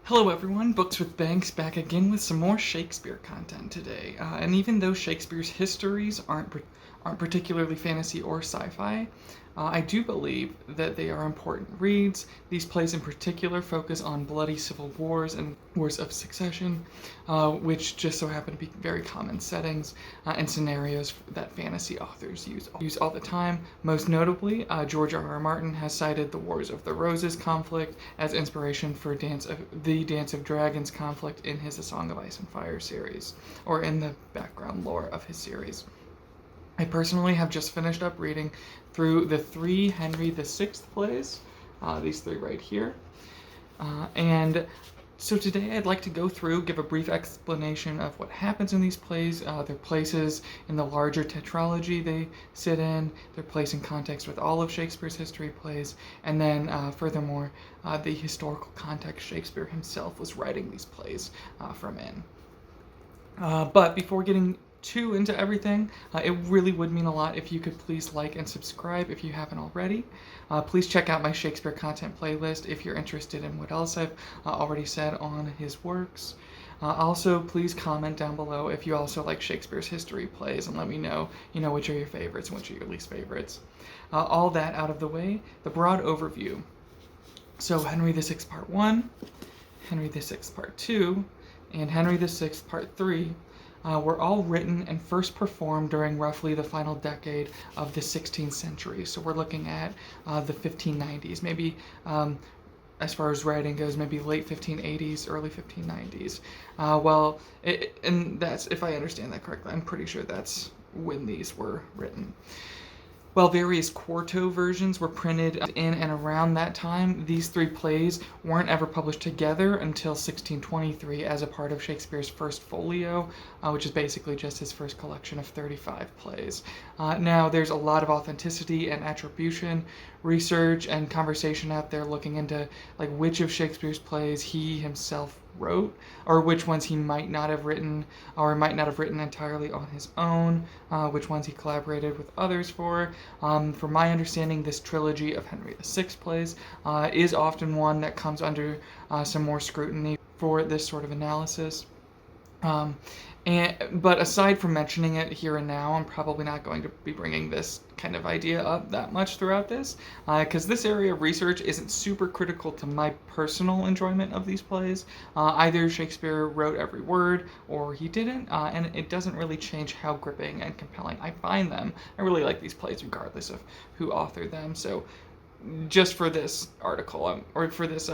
Hello everyone, Books with Banks back again with some more Shakespeare content today. And even though Shakespeare's histories aren't particularly fantasy or sci-fi, I do believe that they are important reads. These plays in particular focus on bloody civil wars and wars of succession, which just so happen to be very common settings and scenarios that fantasy authors use all the time. Most notably, George R. R. Martin has cited the Wars of the Roses conflict as inspiration for the Dance of Dragons conflict in his A Song of Ice and Fire series, or in the background lore of his series. I personally have just finished up reading through the three Henry VI plays, these three right here. And so today I'd like to go through, give a brief explanation of what happens in these plays, their places in the larger tetralogy they sit in, their place in context with all of Shakespeare's history plays, and then furthermore, the historical context Shakespeare himself was writing these plays from in. But before getting too into everything, it really would mean a lot if you could please like and subscribe if you haven't already. Please check out my Shakespeare content playlist if you're interested in what else I've already said on his works. Also, please comment down below if you also like Shakespeare's history plays and let me know, which are your favorites and which are your least favorites. All that out of the way, the broad overview. So Henry VI Part 1, Henry VI Part 2, and Henry VI Part 3 were all written and first performed during roughly the final decade of the 16th century. So we're looking at the 1590s, maybe as far as writing goes, maybe late 1580s, early 1590s. And that's, if I understand that correctly, I'm pretty sure that's when these were written. While various quarto versions were printed in and around that time, these three plays weren't ever published together until 1623 as a part of Shakespeare's first folio, which is basically just his first collection of 35 plays. Now, there's a lot of authenticity and attribution research and conversation out there looking into like which of Shakespeare's plays he himself wrote, or which ones he might not have written, or might not have written entirely on his own, which ones he collaborated with others for. From my understanding, this trilogy of Henry VI plays is often one that comes under some more scrutiny for this sort of analysis. But aside from mentioning it here and now, I'm probably not going to be bringing this kind of idea up that much throughout this, because this area of research isn't super critical to my personal enjoyment of these plays. Either Shakespeare wrote every word, or he didn't, and it doesn't really change how gripping and compelling I find them. I really like these plays regardless of who authored them, so just for this article, or for this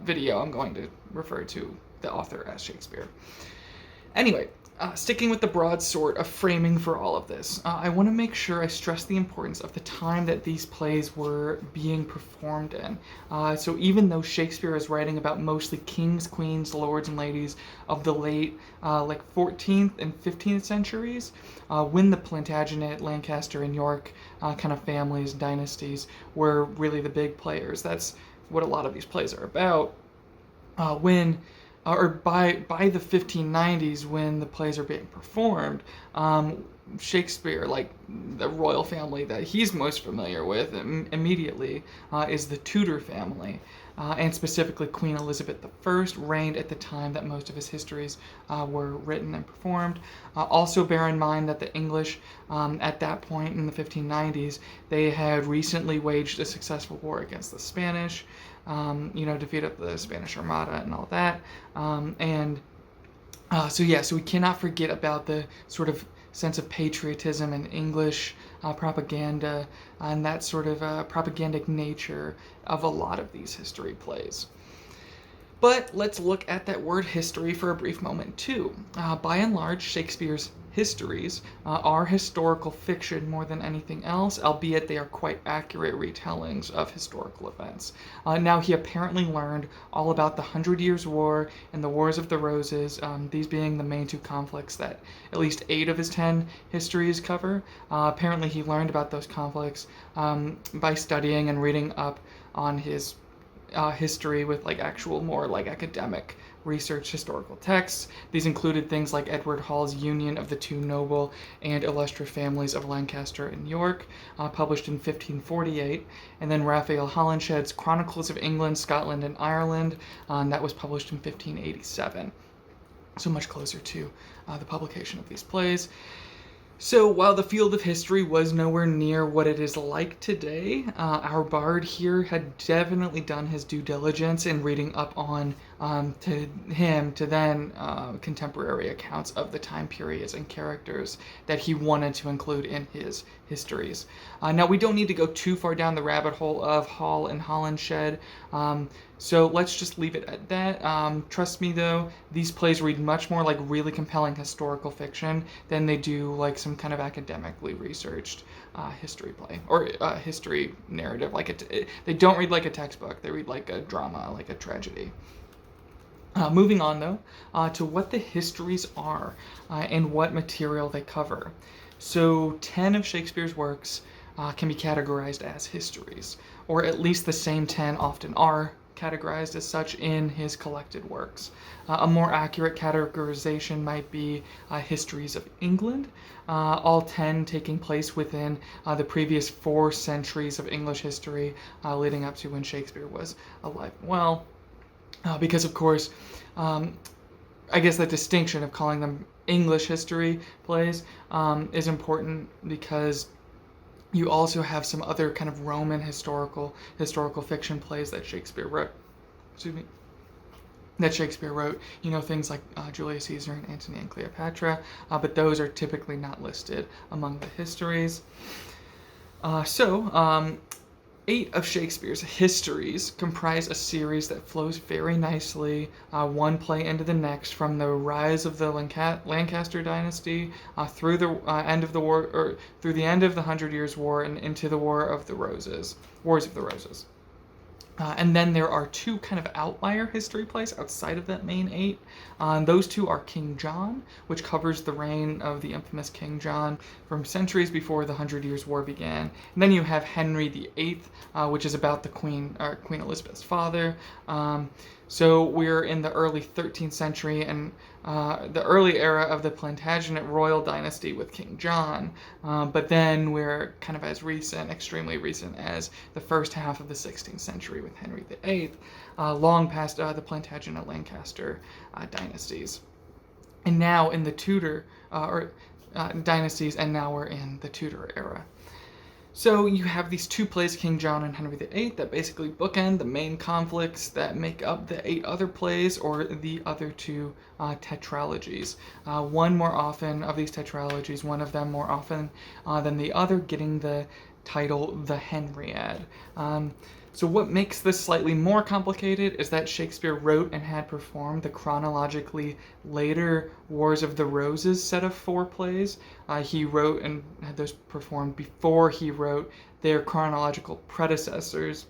video, I'm going to refer to the author as Shakespeare. Anyway, sticking with the broad sort of framing for all of this, I want to make sure I stress the importance of the time that these plays were being performed in. So even though Shakespeare is writing about mostly kings, queens, lords, and ladies of the late 14th and 15th centuries, when the Plantagenet, Lancaster, and York kind of families, dynasties were really the big players. That's what a lot of these plays are about. By the 1590s, when the plays are being performed, Shakespeare, like the royal family that he's most familiar with immediately, is the Tudor family, and specifically Queen Elizabeth I reigned at the time that most of his histories were written and performed. Also bear in mind that the English, at that point in the 1590s, they had recently waged a successful war against the Spanish, defeated the Spanish Armada and all that. So we cannot forget about the sort of sense of patriotism and English propaganda and that sort of propagandic nature of a lot of these history plays. But let's look at that word history for a brief moment too. By and large, Shakespeare's histories are historical fiction more than anything else, albeit they are quite accurate retellings of historical events. Now, he apparently learned all about the 100 Years' War and the Wars of the Roses, these being the main two conflicts that at least 8 of his 10 histories cover. Apparently, he learned about those conflicts by studying and reading up on his history with like actual more like academic research historical texts. These included things like Edward Hall's Union of the Two Noble and Illustrious Families of Lancaster and York, published in 1548, and then Raphael Holinshed's Chronicles of England, Scotland, and Ireland, and that was published in 1587. So much closer to the publication of these plays. So while the field of history was nowhere near what it is like today, our bard here had definitely done his due diligence in reading up on to then contemporary accounts of the time periods and characters that he wanted to include in his histories. Now we don't need to go too far down the rabbit hole of Hall and Holinshed, so let's just leave it at that. Trust me though, these plays read much more like really compelling historical fiction than they do like some kind of academically researched history play or history narrative. They don't read like a textbook, they read like a drama, like a tragedy. Moving on though, to what the histories are and what material they cover. So 10 of Shakespeare's works can be categorized as histories, or at least the same 10 often are categorized as such in his collected works. A more accurate categorization might be Histories of England, all 10 taking place within the previous 4 centuries of English history leading up to when Shakespeare was alive and well. Because of course, I guess the distinction of calling them English history plays is important because you also have some other kind of Roman historical fiction plays that Shakespeare wrote. You know, things like Julius Caesar and Antony and Cleopatra, but those are typically not listed among the histories. 8 of Shakespeare's histories comprise a series that flows very nicely, one play into the next, from the rise of the Lancaster dynasty through the end of the war, or through the end of the Hundred Years' War and into the Wars of the Roses. And then there are 2 kind of outlier history plays outside of that main 8. Those 2 are King John, which covers the reign of the infamous King John from centuries before the Hundred Years' War began. And then you have Henry VIII, which is about the Queen Elizabeth's father. So we're in the early 13th century and the early era of the Plantagenet royal dynasty with King John, but then we're kind of as recent, extremely recent, as the first half of the 16th century with Henry VIII, long past the Plantagenet Lancaster dynasties. And now in the Tudor dynasties, and now we're in the Tudor era. So you have these 2 plays, King John and Henry VIII, that basically bookend the main conflicts that make up the 8 other plays, or the other 2 tetralogies. One more often of these tetralogies, one of them more often than the other, getting the title The Henriad. So what makes this slightly more complicated is that Shakespeare wrote and had performed the chronologically later Wars of the Roses set of 4 plays. He wrote and had those performed before he wrote their chronological predecessors,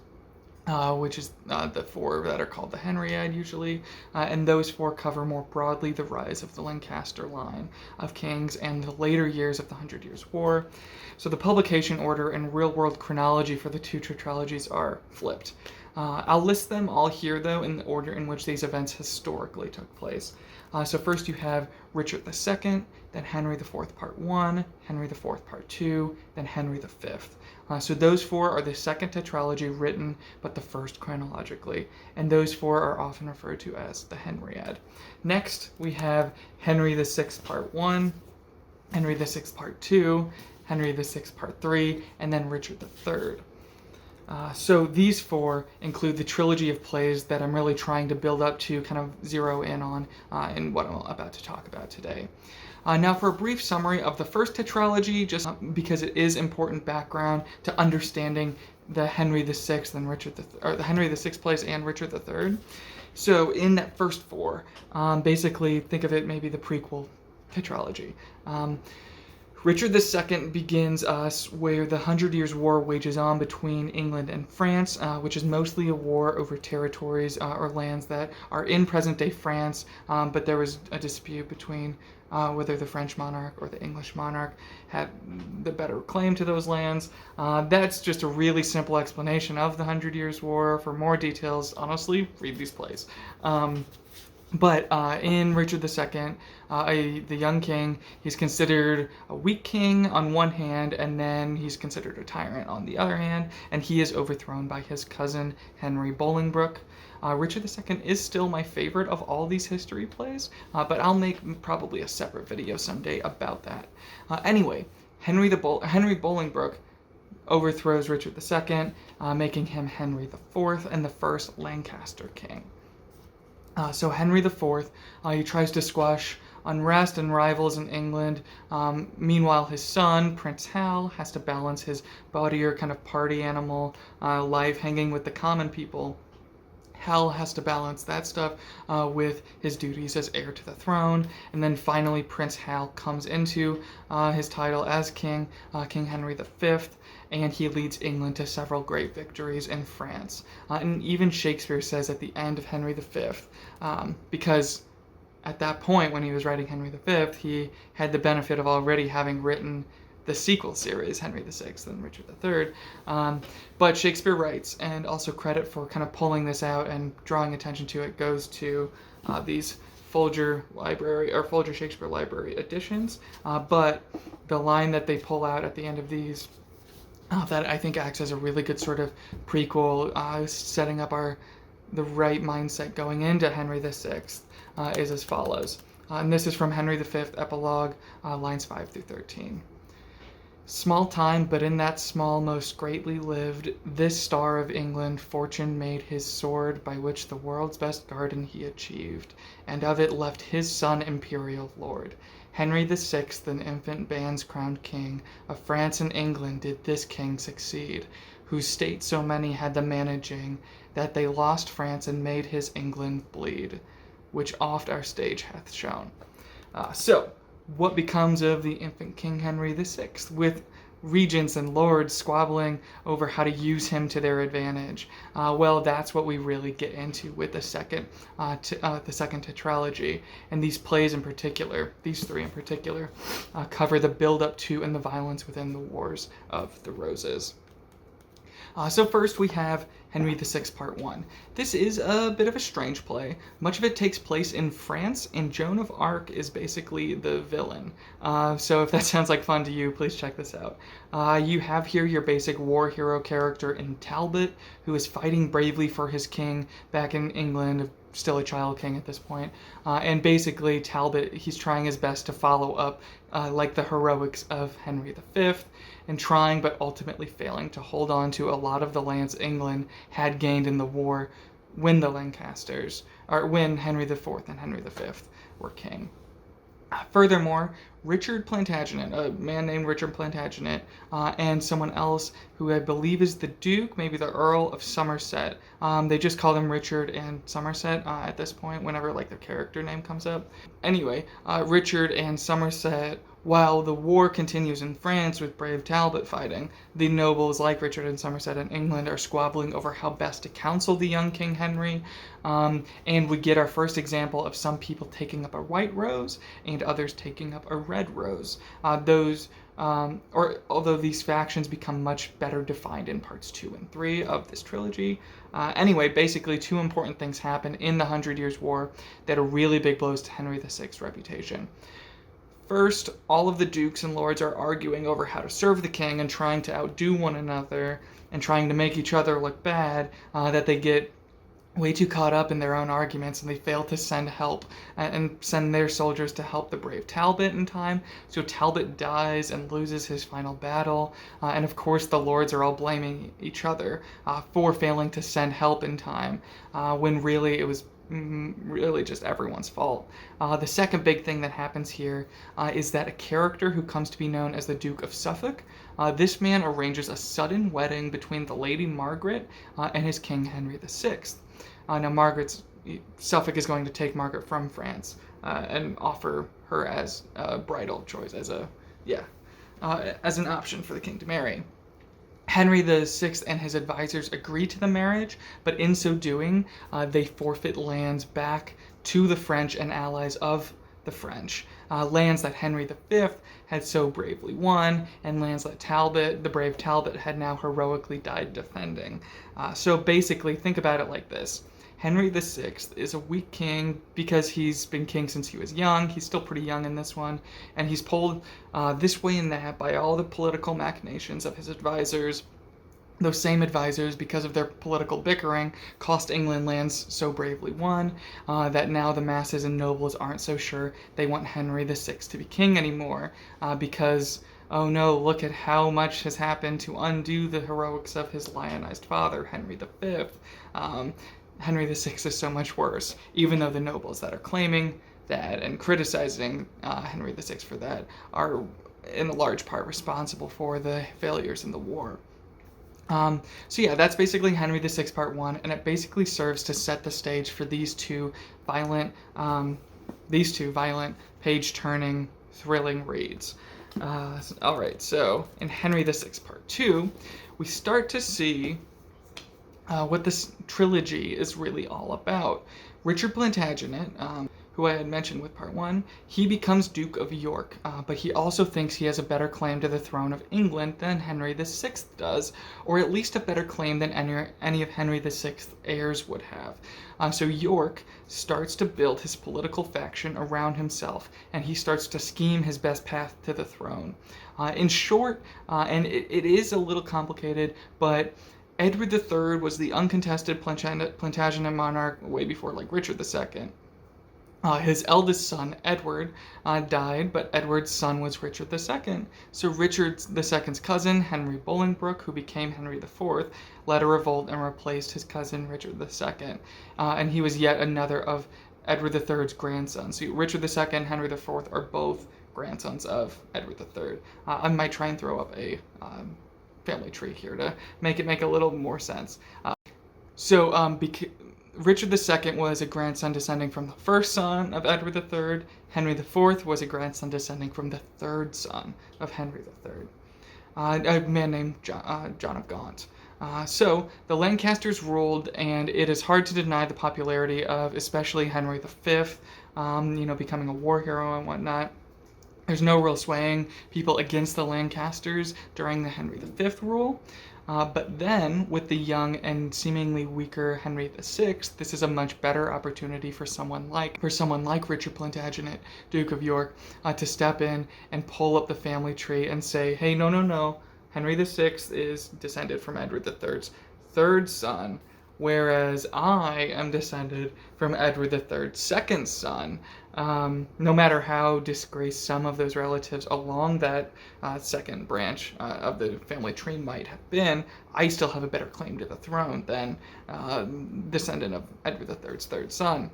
which is the 4 that are called the Henriad usually, and those 4 cover more broadly the rise of the Lancaster line of kings and the later years of the Hundred Years' War. So the publication order and real-world chronology for the 2 tetralogies are flipped. I'll list them all here, though, in the order in which these events historically took place. So first you have Richard II, then Henry IV Part 1, Henry IV Part 2, then Henry V. So those 4 are the second tetralogy written, but the first chronologically, and those 4 are often referred to as the Henriad. Next, we have Henry VI Part 1, Henry VI Part 2, Henry VI Part 3, and then Richard III. So these 4 include the trilogy of plays that I'm really trying to build up to kind of zero in on in what I'm about to talk about today. Now for a brief summary of the first tetralogy, just because it is important background to understanding the Henry VI and the Henry VI plays and Richard III. So in that first 4, basically think of it maybe the prequel tetralogy. Richard II begins us where the Hundred Years' War wages on between England and France, which is mostly a war over territories or lands that are in present-day France, but there was a dispute between whether the French monarch or the English monarch had the better claim to those lands. That's just a really simple explanation of the Hundred Years' War. For more details, honestly, read these plays. But in Richard II, the young king, he's considered a weak king on one hand, and then he's considered a tyrant on the other hand, and he is overthrown by his cousin Henry Bolingbroke. Richard II is still my favorite of all these history plays, but I'll make probably a separate video someday about that. Anyway, Henry Bolingbroke overthrows Richard II, making him Henry IV and the first Lancaster king. So Henry IV, he tries to squash unrest and rivals in England. Meanwhile, his son, Prince Hal, has to balance his bawdier kind of party animal life hanging with the common people. Hal has to balance that stuff with his duties as heir to the throne. And then finally, Prince Hal comes into his title as king, King Henry V, and he leads England to several great victories in France. And even Shakespeare says at the end of Henry V, because at that point when he was writing Henry V, he had the benefit of already having written the sequel series, Henry VI and Richard III. But Shakespeare writes, and also credit for kind of pulling this out and drawing attention to it goes to these Folger Shakespeare Library editions. But the line that they pull out at the end of these that I think acts as a really good sort of prequel, setting up the right mindset going into Henry VI, is as follows. And this is from Henry V Epilogue, lines 5 through 13. Small time, but in that small most greatly lived, this star of England fortune made his sword, by which the world's best garden he achieved, and of it left his son imperial lord. Henry VI, an infant bands crowned king, of France and England did this king succeed, whose state so many had the managing, that they lost France and made his England bleed, which oft our stage hath shown. So, what becomes of the infant King Henry VI, with regents and lords squabbling over how to use him to their advantage? Well, that's what we really get into with the second tetralogy, and these plays in particular, these three in particular, cover the build-up to and the violence within the Wars of the Roses. So first we have Henry VI Part 1. This is a bit of a strange play. Much of it takes place in France, and Joan of Arc is basically the villain. So if that sounds like fun to you, please check this out. You have here your basic war hero character in Talbot, who is fighting bravely for his king back in England, still a child king at this point. And basically Talbot, he's trying his best to follow up like the heroics of Henry V, and trying but ultimately failing to hold on to a lot of the lands England had gained in the war when when Henry IV and Henry V were king. Furthermore, Richard Plantagenet, a man named Richard Plantagenet, and someone else who I believe is the Duke, maybe the Earl of Somerset. They just call them Richard and Somerset at this point, whenever like their character name comes up. Anyway, Richard and Somerset, while the war continues in France with brave Talbot fighting, the nobles like Richard and Somerset in England are squabbling over how best to counsel the young King Henry, and we get our first example of some people taking up a white rose and others taking up a red rose. Although these factions become much better defined in parts 2 and 3 of this trilogy. Anyway, basically two important things happen in the Hundred Years' War that are really big blows to Henry VI's reputation. First, all of the dukes and lords are arguing over how to serve the king and trying to outdo one another and trying to make each other look bad, that they get way too caught up in their own arguments and they fail to send help and send their soldiers to help the brave Talbot in time. So Talbot dies and loses his final battle, and of course the lords are all blaming each other for failing to send help in time, when really it was really just everyone's fault. The second big thing that happens here is that a character who comes to be known as the Duke of Suffolk, this man arranges a sudden wedding between the Lady Margaret and his King Henry VI. Now Suffolk is going to take Margaret from France and offer her as a bridal choice, as an option for the king to marry. Henry VI and his advisors agree to the marriage, but in so doing, they forfeit lands back to the French and allies of the French. Lands that Henry V had so bravely won, and lands that Talbot, the brave Talbot, had now heroically died defending. So basically, think about it like this. Henry VI is a weak king because he's been king since he was young. He's still pretty young in this one, and he's pulled this way and that by all the political machinations of his advisors. Those same advisors, because of their political bickering, cost England lands so bravely won that now the masses and nobles aren't so sure they want Henry VI to be king anymore because, oh no, look at how much has happened to undo the heroics of his lionized father, Henry V. Henry VI is so much worse, even though the nobles that are claiming that and criticizing Henry VI for that are in a large part responsible for the failures in the war. So yeah, that's basically Henry VI Part 1, and it basically serves to set the stage for these two violent, page-turning, thrilling reads. Alright, so in Henry VI Part 2, we start to see what this trilogy is really all about. Richard Plantagenet, who I had mentioned with Part 1, he becomes Duke of York, but he also thinks he has a better claim to the throne of England than Henry VI does, or at least a better claim than any of Henry VI's heirs would have. So York starts to build his political faction around himself, and he starts to scheme his best path to the throne. In short, and it is a little complicated, but Edward III was the uncontested Plantagenet monarch way before, like, Richard II. His eldest son, Edward, died, but Edward's son was Richard II. So Richard II's cousin, Henry Bolingbroke, who became Henry IV, led a revolt and replaced his cousin Richard II. And he was yet another of Edward III's grandsons. So Richard II and Henry IV are both grandsons of Edward III. I might try and throw up a family tree here to make it make a little more sense. Richard II was a grandson descending from the first son of Edward III. Henry IV was a grandson descending from the third son of Henry III, a man named John of Gaunt. So the Lancasters ruled, and it is hard to deny the popularity of especially Henry V, becoming a war hero and whatnot. There's no real swaying people against the Lancasters during the Henry V rule. But then, with the young and seemingly weaker Henry VI, this is a much better opportunity for someone like Richard Plantagenet, Duke of York, to step in and pull up the family tree and say, hey, no, Henry VI is descended from Edward III's third son, whereas I am descended from Edward III's second son. No matter how disgraced some of those relatives along that second branch of the family tree might have been, I still have a better claim to the throne than descendant of Edward III's third son.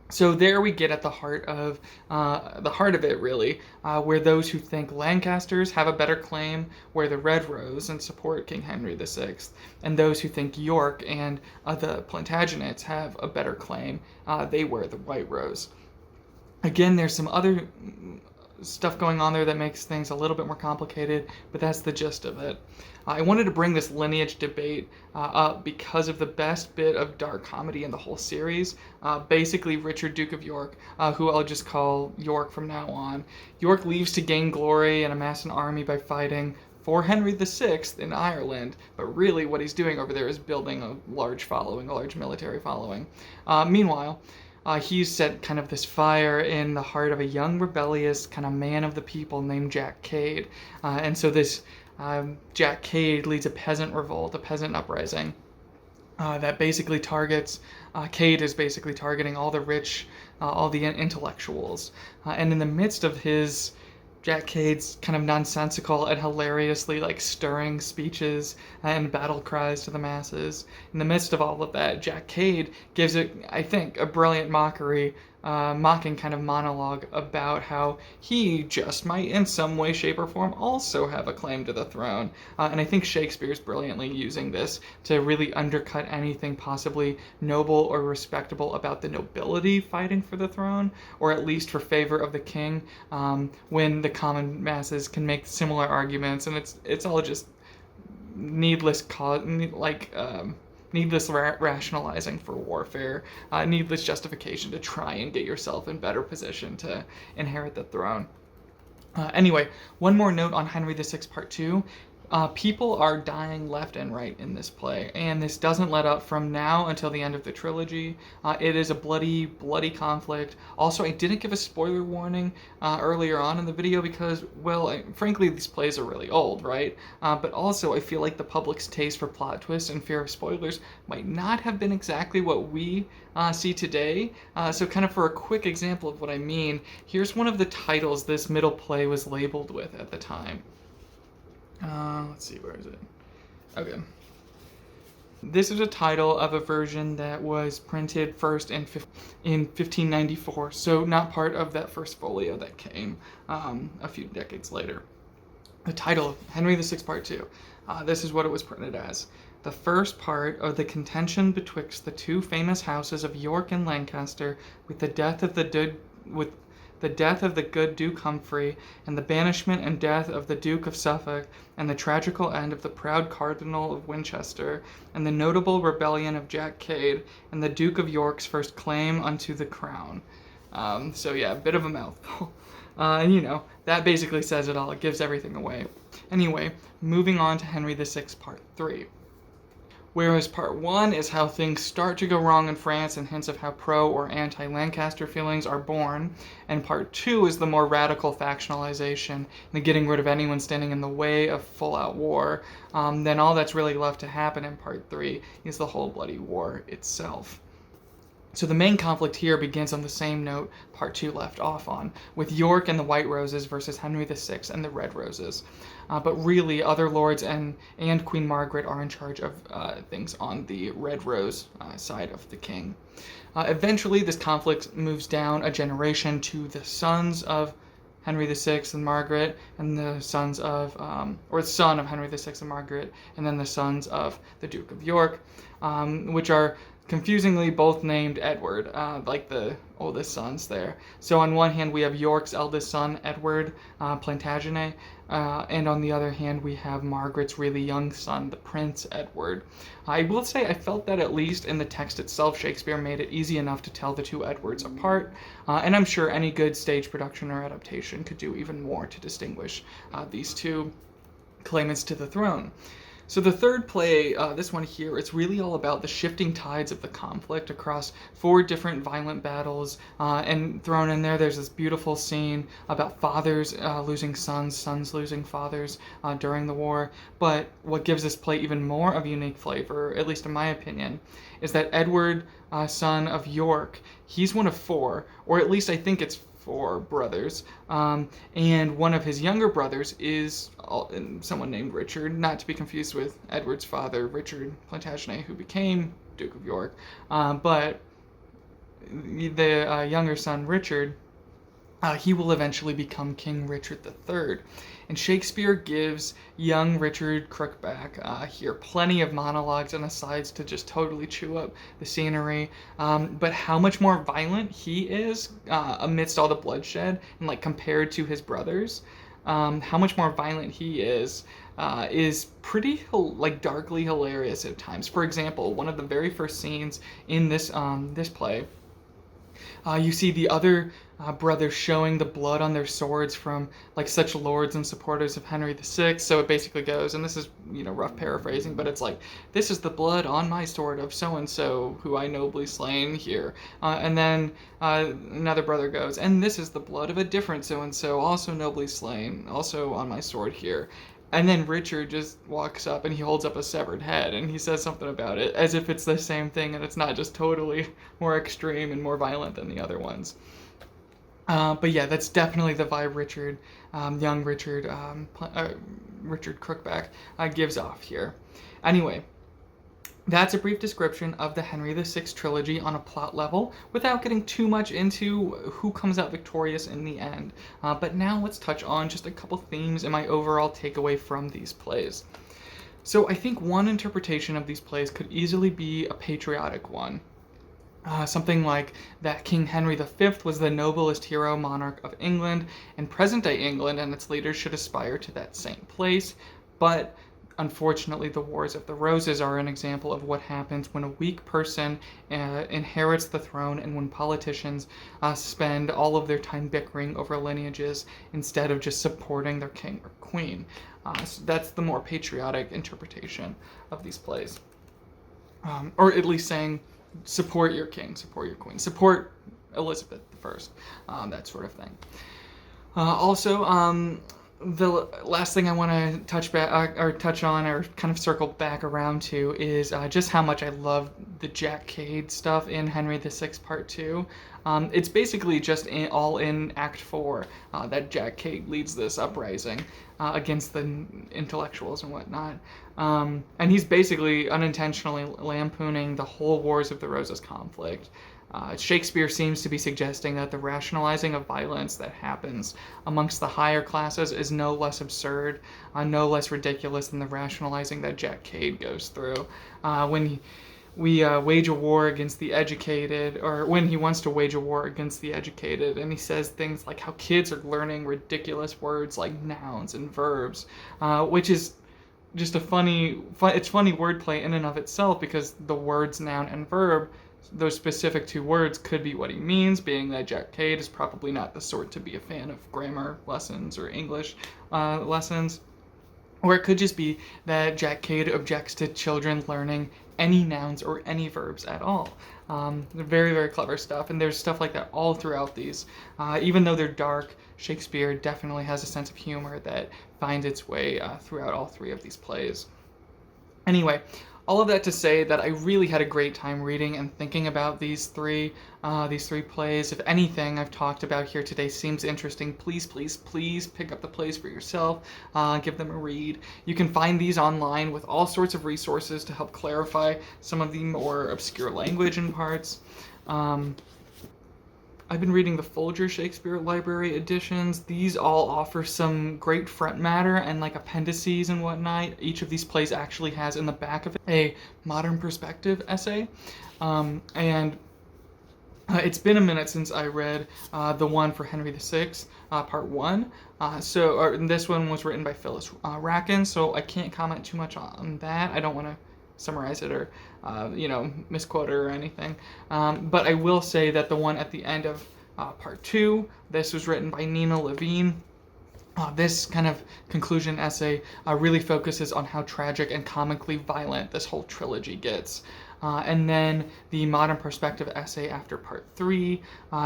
So there we get at the heart of it, really, where those who think Lancasters have a better claim wear the red rose and support King Henry VI, and those who think York and the Plantagenets have a better claim, they wear the white rose. Again, there's some other stuff going on there that makes things a little bit more complicated, but that's the gist of it. I wanted to bring this lineage debate up because of the best bit of dark comedy in the whole series. Basically, Richard, Duke of York, who I'll just call York from now on. York leaves to gain glory and amass an army by fighting for Henry VI in Ireland, but really what he's doing over there is building a large military following. Meanwhile, he's set kind of this fire in the heart of a young, rebellious kind of man of the people named Jack Cade. And so this Jack Cade leads a peasant revolt, a peasant uprising that basically targets, Cade is basically targeting all the rich, all the intellectuals. And in the midst of Jack Cade's kind of nonsensical and hilariously stirring speeches and battle cries to the masses, in the midst of all of that, Jack Cade gives it, I think, a brilliant mockery mocking kind of monologue about how he just might, in some way, shape, or form, also have a claim to the throne. And I think Shakespeare's brilliantly using this to really undercut anything possibly noble or respectable about the nobility fighting for the throne, or at least for favor of the king, when the common masses can make similar arguments, and it's all just needless needless rationalizing for warfare, needless justification to try and get yourself in better position to inherit the throne. Anyway, one more note on Henry VI Part 2. People are dying left and right in this play, and this doesn't let up from now until the end of the trilogy. It is a bloody, bloody conflict. Also, I didn't give a spoiler warning earlier on in the video because, well, frankly, these plays are really old, right? But also, I feel like the public's taste for plot twists and fear of spoilers might not have been exactly what we see today. So kind of for a quick example of what I mean, here's one of the titles this middle play was labeled with at the time. Let's see, where is it? Okay. This is a title of a version that was printed first in 1594, so not part of that first folio that came a few decades later. The title, Henry VI Part 2. This is what it was printed as. The first part of the contention betwixt the two famous houses of York and Lancaster, with the death of the good Duke Humphrey, and the banishment and death of the Duke of Suffolk, and the tragical end of the proud Cardinal of Winchester, and the notable rebellion of Jack Cade, and the Duke of York's first claim unto the crown. So yeah, a bit of a mouthful. And that basically says it all. It gives everything away. Anyway, moving on to Henry VI Part 3. Whereas Part 1 is how things start to go wrong in France and hints of how pro or anti-Lancaster feelings are born, and Part 2 is the more radical factionalization and the getting rid of anyone standing in the way of full-out war. Then all that's really left to happen in Part 3 is the whole bloody war itself. So the main conflict here begins on the same note Part 2 left off on, with York and the White Roses versus Henry VI and the Red Roses. But really, other lords and Queen Margaret are in charge of things on the Red Rose side of the king. Eventually, this conflict moves down a generation to the sons of Henry VI and Margaret, and the sons of, or the son of Henry VI and Margaret, and then the sons of the Duke of York, which are confusingly both named Edward, like the oldest sons there. So on one hand we have York's eldest son, Edward Plantagenet, and on the other hand we have Margaret's really young son, the Prince Edward. I will say I felt that at least in the text itself, Shakespeare made it easy enough to tell the two Edwards apart, and I'm sure any good stage production or adaptation could do even more to distinguish these two claimants to the throne. So the third play, this one here, it's really all about the shifting tides of the conflict across 4 different violent battles, and thrown in there's this beautiful scene about fathers losing sons, sons losing fathers during the war. But what gives this play even more of a unique flavor, at least in my opinion, is that Edward, son of York, he's one of 4, or at least I think it's 4 brothers, and one of his younger brothers is someone named Richard, not to be confused with Edward's father, Richard Plantagenet, who became Duke of York, but the younger son, Richard, he will eventually become King Richard III. And Shakespeare gives young Richard Crookback here plenty of monologues and asides to just totally chew up the scenery. But how much more violent he is amidst all the bloodshed, and like compared to his brothers, how much more violent he is pretty darkly hilarious at times. For example, one of the very first scenes in this play, you see the other brothers showing the blood on their swords from such lords and supporters of Henry VI. So it basically goes, and this is rough paraphrasing, but it's like, this is the blood on my sword of so and so who I nobly slain here, and then another brother goes, and this is the blood of a different so and so also nobly slain, also on my sword here. And then Richard just walks up and he holds up a severed head and he says something about it as if it's the same thing and it's not just totally more extreme and more violent than the other ones. But yeah, that's definitely the vibe Richard, young Richard, Richard Crookback gives off here. Anyway, That's a brief description of the Henry VI trilogy on a plot level, without getting too much into who comes out victorious in the end. But now let's touch on just a couple themes and my overall takeaway from these plays. So I think one interpretation of these plays could easily be a patriotic one. Something like that King Henry V was the noblest hero monarch of England, and present-day England and its leaders should aspire to that same place. But unfortunately, the Wars of the Roses are an example of what happens when a weak person inherits the throne, and when politicians spend all of their time bickering over lineages instead of just supporting their king or queen. So that's the more patriotic interpretation of these plays. Or at least saying, support your king, support your queen, support Elizabeth I, that sort of thing. Also, the last thing I want to touch on, or kind of circle back around to, is just how much I love the Jack Cade stuff in Henry VI Part 2. It's basically just all in Act 4 that Jack Cade leads this uprising against the intellectuals and whatnot. And he's basically unintentionally lampooning the whole Wars of the Roses conflict. Shakespeare seems to be suggesting that the rationalizing of violence that happens amongst the higher classes is no less absurd, no less ridiculous than the rationalizing that Jack Cade goes through. When we wage a war against the educated, or when he wants to wage a war against the educated, and he says things like how kids are learning ridiculous words like nouns and verbs, which is just it's funny wordplay in and of itself, because the words noun and verb, those specific two words, could be what he means, being that Jack Cade is probably not the sort to be a fan of grammar lessons or English lessons. Or it could just be that Jack Cade objects to children learning any nouns or any verbs at all. Very, very clever stuff, and there's stuff like that all throughout these. Even though they're dark, Shakespeare definitely has a sense of humor that finds its way throughout all three of these plays. Anyway, all of that to say that I really had a great time reading and thinking about these three plays. If anything I've talked about here today seems interesting, please, please, please pick up the plays for yourself. Give them a read. You can find these online with all sorts of resources to help clarify some of the more obscure language in parts. I've been reading the Folger Shakespeare Library editions. These all offer some great front matter and like appendices and whatnot. Each of these plays actually has in the back of it a modern perspective essay. It's been a minute since I read the one for Henry VI, Part 1. This one was written by Phyllis Racken, so I can't comment too much on that. I don't want to summarize it or misquote it or anything, but I will say that the one at the end of Part 2, this was written by Nina Levine. This kind of conclusion essay really focuses on how tragic and comically violent this whole trilogy gets. And then the modern perspective essay after Part 3,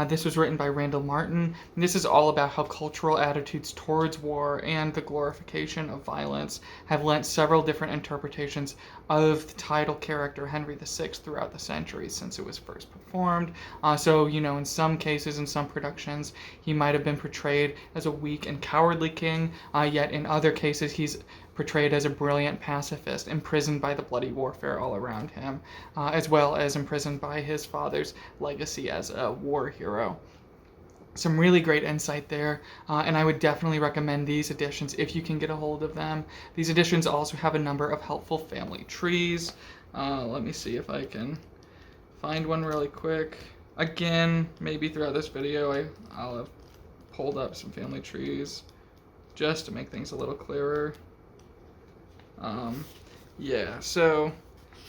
this was written by Randall Martin. And this is all about how cultural attitudes towards war and the glorification of violence have lent several different interpretations of the title character Henry VI throughout the centuries since it was first performed. In some cases, in some productions, he might have been portrayed as a weak and cowardly king, yet in other cases he's portrayed as a brilliant pacifist, imprisoned by the bloody warfare all around him, as well as imprisoned by his father's legacy as a war hero. Some really great insight there, and I would definitely recommend these editions if you can get a hold of them. These editions also have a number of helpful family trees. Let me see if I can find one really quick. Again, maybe throughout this video I'll have pulled up some family trees just to make things a little clearer. So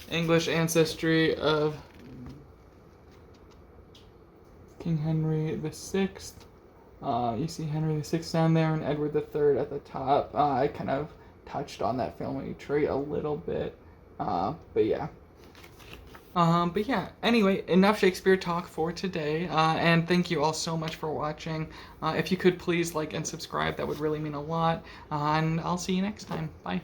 English ancestry of King Henry VI. You see Henry VI down there and Edward III at the top. I kind of touched on that family tree a little bit, but yeah. Anyway, enough Shakespeare talk for today, and thank you all so much for watching. If you could please like and subscribe, that would really mean a lot, and I'll see you next time. Bye.